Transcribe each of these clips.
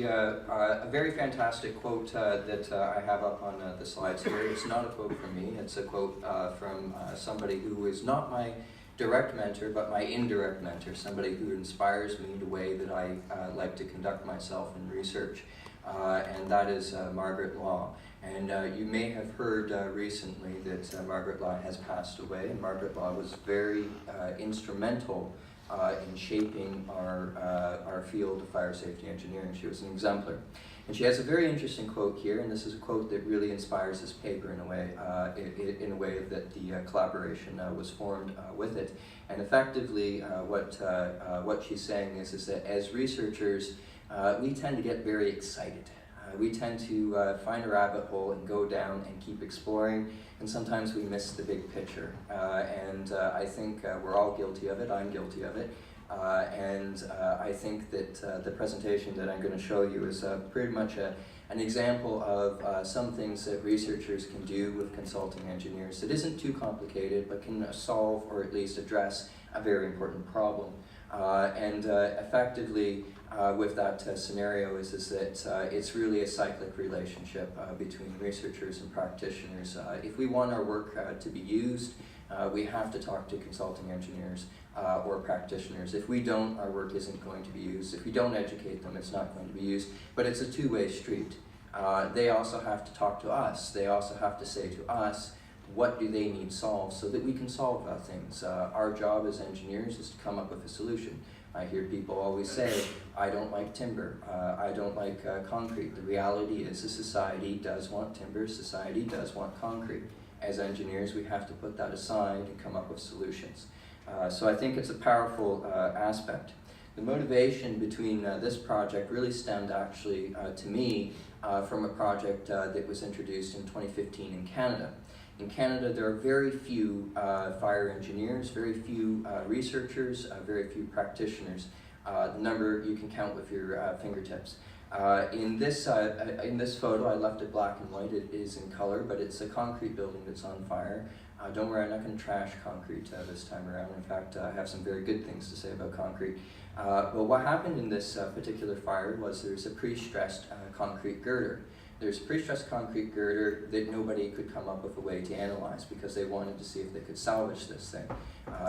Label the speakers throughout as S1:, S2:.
S1: a very fantastic quote that I have up on the slides here. It's not a quote from me, it's a quote from somebody who is not my direct mentor, but my indirect mentor, somebody who inspires me the way that I like to conduct myself in research, and that is Margaret Law. And you may have heard recently that Margaret Law has passed away, and Margaret Law was very instrumental in shaping our field of fire safety engineering. She was an exemplar. And she has a very interesting quote here, and this is a quote that really inspires this paper in a way that the collaboration was formed with it. And effectively, what she's saying is that as researchers, we tend to get very excited. We tend to find a rabbit hole and go down and keep exploring, and sometimes we miss the big picture. I think we're all guilty of it. I'm guilty of it. I think that the presentation that I'm going to show you is pretty much an example of some things that researchers can do with consulting engineers. It isn't too complicated, but can solve or at least address a very important problem. Effectively, with that scenario is that it's really a cyclic relationship between researchers and practitioners. If we want our work to be used, we have to talk to consulting engineers or practitioners. If we don't, our work isn't going to be used. If we don't educate them, it's not going to be used. But it's a two-way street. They also have to talk to us. They also have to say to us, what do they need solved so that we can solve things. Our job as engineers is to come up with a solution. I hear people always say, I don't like timber, I don't like concrete. The reality is that society does want timber, society does want concrete. As engineers, we have to put that aside and come up with solutions. So I think it's a powerful aspect. The motivation between this project really stemmed actually to me from a project that was introduced in 2015 in Canada. In Canada, there are very few fire engineers, very few researchers, very few practitioners. The number you can count with your fingertips. In this photo, I left it black and white. It is in color, but it's a concrete building that's on fire. Don't worry, I'm not going to trash concrete this time around. In fact, I have some very good things to say about concrete. But what happened in this particular fire was there's a pre-stressed concrete girder. There's a pre-stressed concrete girder that nobody could come up with a way to analyze because they wanted to see if they could salvage this thing.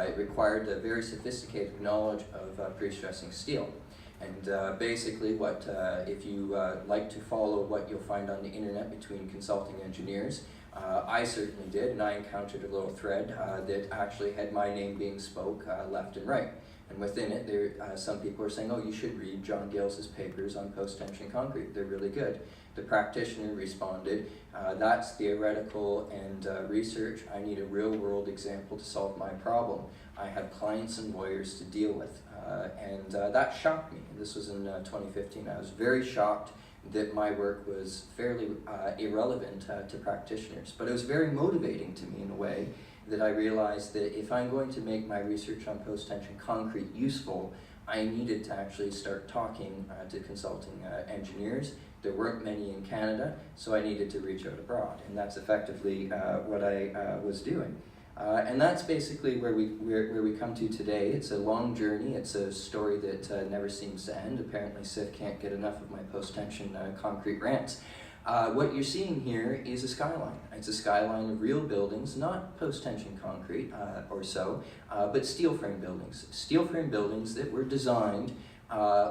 S1: It required a very sophisticated knowledge of pre-stressing steel. And basically if you like to follow what you'll find on the internet between consulting engineers, I certainly did, and I encountered a little thread that actually had my name being spoke left and right. And within it, some people are saying, oh, you should read John Gales' papers on post-tension concrete. They're really good. The practitioner responded, that's theoretical and research. I need a real-world example to solve my problem. I have clients and lawyers to deal with. That shocked me. This was in 2015. I was very shocked that my work was fairly irrelevant to practitioners. But it was very motivating to me in a way that I realized that if I'm going to make my research on post-tension concrete useful, I needed to actually start talking to consulting engineers. There weren't many in Canada, so I needed to reach out abroad, and that's effectively what I was doing. And that's basically where we come to today. It's a long journey. It's a story that never seems to end. Apparently, CIF can't get enough of my post-tension concrete rants. What you're seeing here is a skyline. It's a skyline of real buildings, not post-tension concrete or so, but steel frame buildings. Steel frame buildings that were designed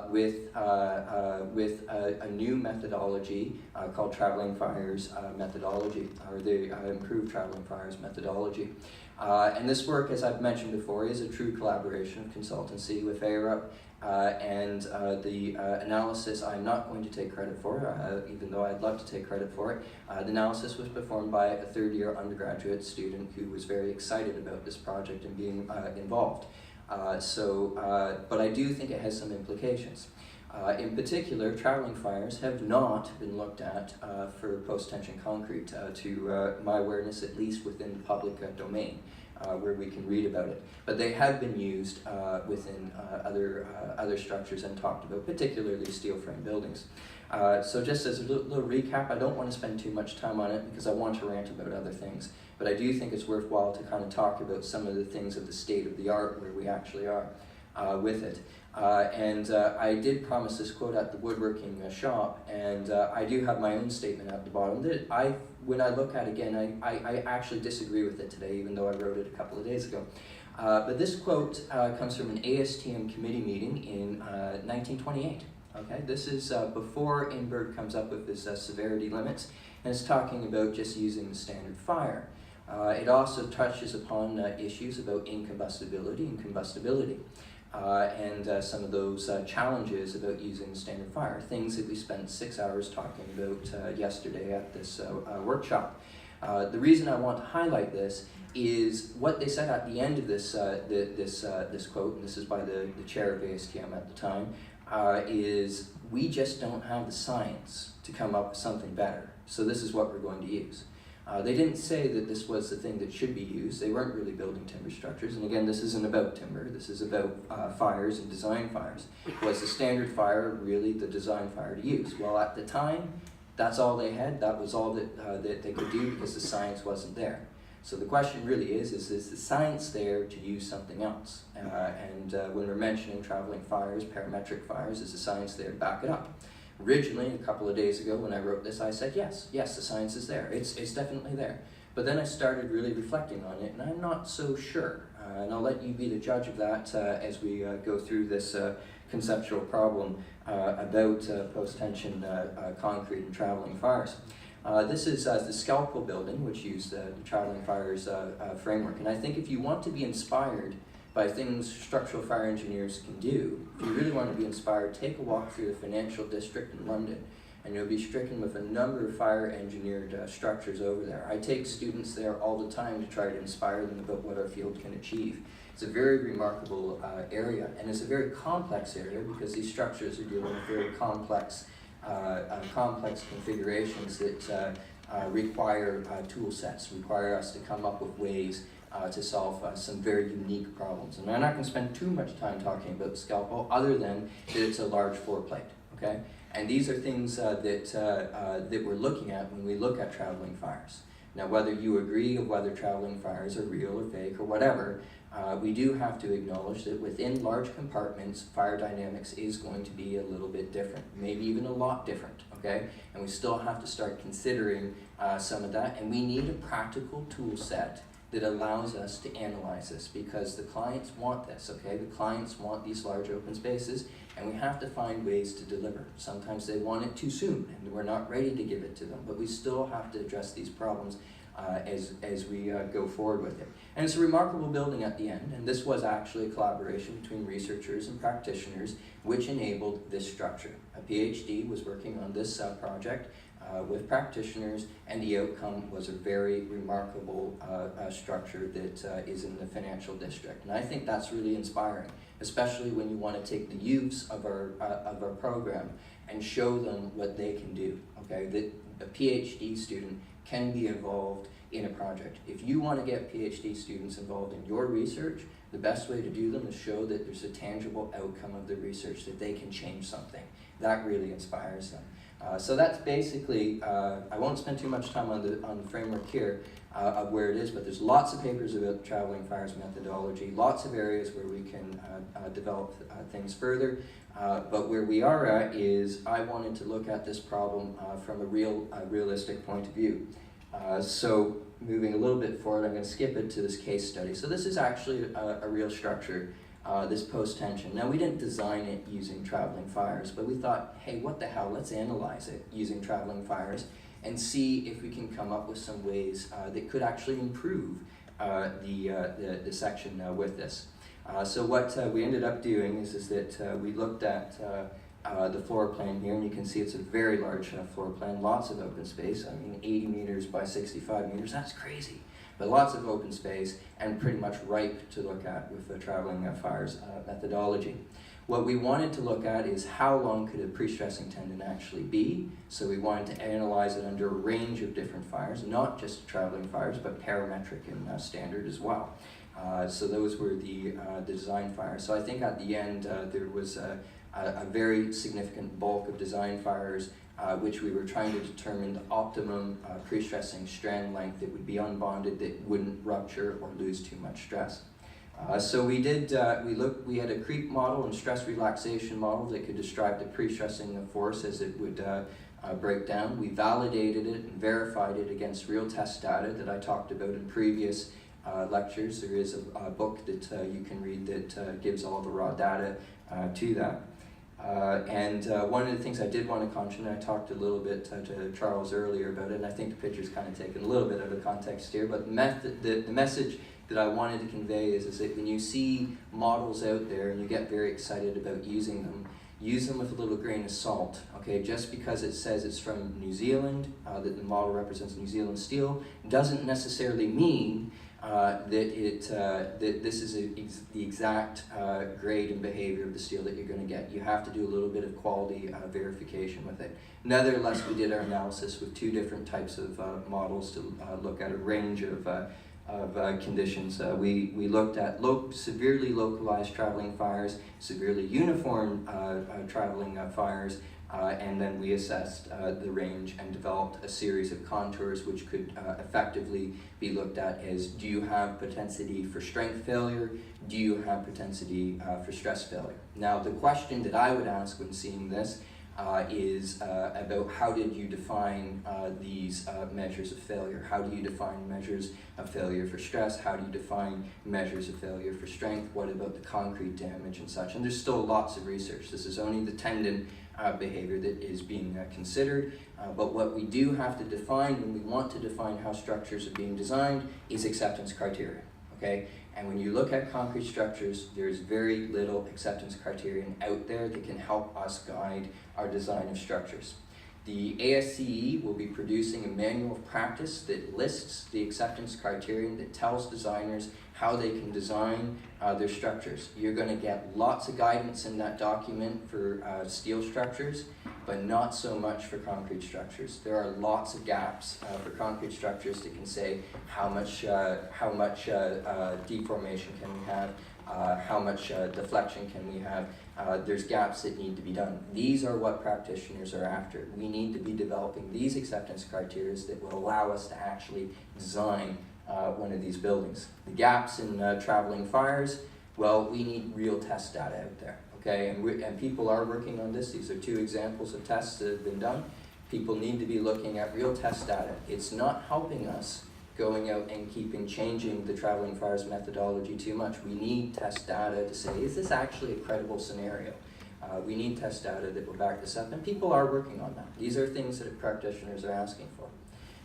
S1: with a new methodology called traveling fires methodology, or the improved traveling fires methodology. And this work, as I've mentioned before, is a true collaboration of consultancy with ARUP, and the analysis I'm not going to take credit for, even though I'd love to take credit for it. The analysis was performed by a third-year undergraduate student who was very excited about this project and being involved. But I do think it has some implications. In particular, traveling fires have not been looked at for post-tension concrete, to my awareness, at least within the public domain, where we can read about it. But they have been used within other structures and talked about, particularly steel frame buildings. So just as a little recap, I don't want to spend too much time on it because I want to rant about other things. But I do think it's worthwhile to kind of talk about some of the things of the state of the art where we actually are with it. I did promise this quote at the woodworking shop, and I do have my own statement at the bottom that when I look at it again, I actually disagree with it today, even though I wrote it a couple of days ago. But this quote comes from an ASTM committee meeting in 1928. Okay, this is before INBRD comes up with his severity limits, and it's talking about just using the standard fire. It also touches upon issues about incombustibility and combustibility. And some of those challenges about using standard fire, things that we spent 6 hours talking about yesterday at this workshop. The reason I want to highlight this is what they said at the end of this this quote, and this is by the chair of ASTM at the time, is we just don't have the science to come up with something better, so this is what we're going to use. They didn't say that this was the thing that should be used. They weren't really building timber structures. And again, this isn't about timber. This is about fires and design fires. Was the standard fire really the design fire to use? Well, at the time, that's all they had. That was all that they could do because the science wasn't there. So the question really is the science there to use something else? When we're mentioning traveling fires, parametric fires, is the science there to back it up? Originally, a couple of days ago when I wrote this, I said, yes, the science is there. It's definitely there. But then I started really reflecting on it, and I'm not so sure. And I'll let you be the judge of that as we go through this conceptual problem about post-tension concrete and traveling fires. This is the Scalpel building, which used the traveling fires framework. And I think if you want to be inspired by things structural fire engineers can do, if you really want to be inspired, take a walk through the financial district in London, and you'll be stricken with a number of fire engineered structures over there. I take students there all the time to try to inspire them about what our field can achieve. It's a very remarkable area, and it's a very complex area because these structures are dealing with very complex configurations that require tool sets, require us to come up with ways to solve some very unique problems. And I'm not going to spend too much time talking about Scalpel other than that it's a large floor plate, okay? And these are things that we're looking at when we look at traveling fires. Now, whether you agree of whether traveling fires are real or fake or whatever, we do have to acknowledge that within large compartments, fire dynamics is going to be a little bit different, maybe even a lot different, okay? And we still have to start considering some of that, and we need a practical tool set that allows us to analyze this because the clients want this, okay? The clients want these large open spaces, and we have to find ways to deliver. Sometimes they want it too soon, and we're not ready to give it to them, but we still have to address these problems as we go forward with it. And it's a remarkable building at the end, and this was actually a collaboration between researchers and practitioners which enabled this structure. A PhD was working on this project with practitioners, and the outcome was a very remarkable structure that is in the financial district. And I think that's really inspiring, especially when you want to take the youths of our program and show them what they can do, okay? That a PhD student can be involved in a project. If you want to get PhD students involved in your research, the best way to do them is show that there's a tangible outcome of the research, that they can change something. That really inspires them. So that's basically, I won't spend too much time on the framework here of where it is, but there's lots of papers about traveling fires methodology, lots of areas where we can develop things further. But where we are at is I wanted to look at this problem from a realistic point of view. So moving a little bit forward, I'm going to skip it to this case study. So this is actually a real structure. This post-tension. Now, we didn't design it using traveling fires, but we thought, hey, what the hell, let's analyze it using traveling fires and see if we can come up with some ways that could actually improve the section with this. So what we ended up doing is that we looked at the floor plan here, and you can see it's a very large floor plan, lots of open space. I mean, 80 meters by 65 meters, that's crazy. But lots of open space and pretty much ripe to look at with the traveling fires methodology. What we wanted to look at is how long could a pre-stressing tendon actually be. So we wanted to analyze it under a range of different fires, not just traveling fires, but parametric and standard as well. So those were the design fires. So I think at the end there was a very significant bulk of design fires which we were trying to determine the optimum pre-stressing strand length that would be unbonded, that wouldn't rupture or lose too much stress. So we did, we had a creep model and stress relaxation model that could describe the pre-stressing force as it would break down. We validated it and verified it against real test data that I talked about in previous lectures. There is a book that you can read that gives all the raw data to that. One of the things I did want to mention, I talked a little bit to Charles earlier about it, and I think the picture's kind of taken a little bit out of context here, but the message that I wanted to convey is that when you see models out there and you get very excited about using them, use them with a little grain of salt, okay? Just because it says it's from New Zealand, that the model represents New Zealand steel, doesn't necessarily mean that this is the exact grade and behavior of the steel that you're going to get. You have to do a little bit of quality verification with it. Nevertheless, we did our analysis with 2 different types of models to look at a range of conditions. We looked at severely localized traveling fires, severely uniform traveling fires, and then we assessed the range and developed a series of contours which could effectively be looked at as, do you have propensity for strength failure? Do you have propensity for stress failure? Now, the question that I would ask when seeing this is about how did you define these measures of failure? How do you define measures of failure for stress? How do you define measures of failure for strength? What about the concrete damage and such? And there's still lots of research. This is only the tendon behavior that is being considered, but what we do have to define when we want to define how structures are being designed is acceptance criteria, okay? And when you look at concrete structures, there's very little acceptance criterion out there that can help us guide our design of structures. The ASCE will be producing a manual of practice that lists the acceptance criterion that tells designers how they can design their structures. You're going to get lots of guidance in that document for steel structures, but not so much for concrete structures. There are lots of gaps for concrete structures that can say how much deformation can we have, how much deflection can we have. There's gaps that need to be done. These are what practitioners are after. We need to be developing these acceptance criteria that will allow us to actually design one of these buildings. The gaps in traveling fires, well, we need real test data out there, okay? And people are working on this. These are 2 examples of tests that have been done. People need to be looking at real test data. It's not helping us going out and changing the traveling fires methodology too much. We need test data to say, is this actually a credible scenario? We need test data that will back this up, and people are working on that. These are things that practitioners are asking for.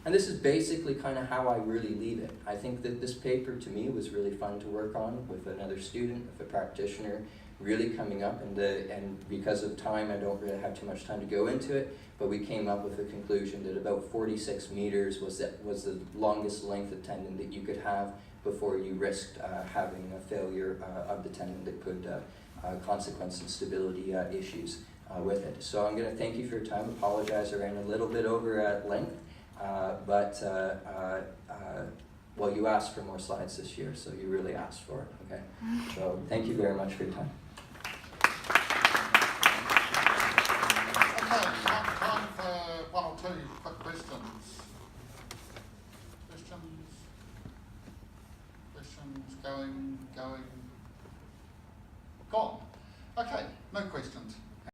S1: And this is basically kind of how I really leave it. I think that this paper to me was really fun to work on with another student, with a practitioner, really coming up, and because of time I don't really have too much time to go into it, but we came up with a conclusion that about 46 meters was the longest length of tendon that you could have before you risked having a failure of the tendon that could consequence and stability issues with it. So I'm going to thank you for your time. Apologize, I ran a little bit over at length, well, you asked for more slides this year, so you really asked for it, okay? So thank you very much for your time.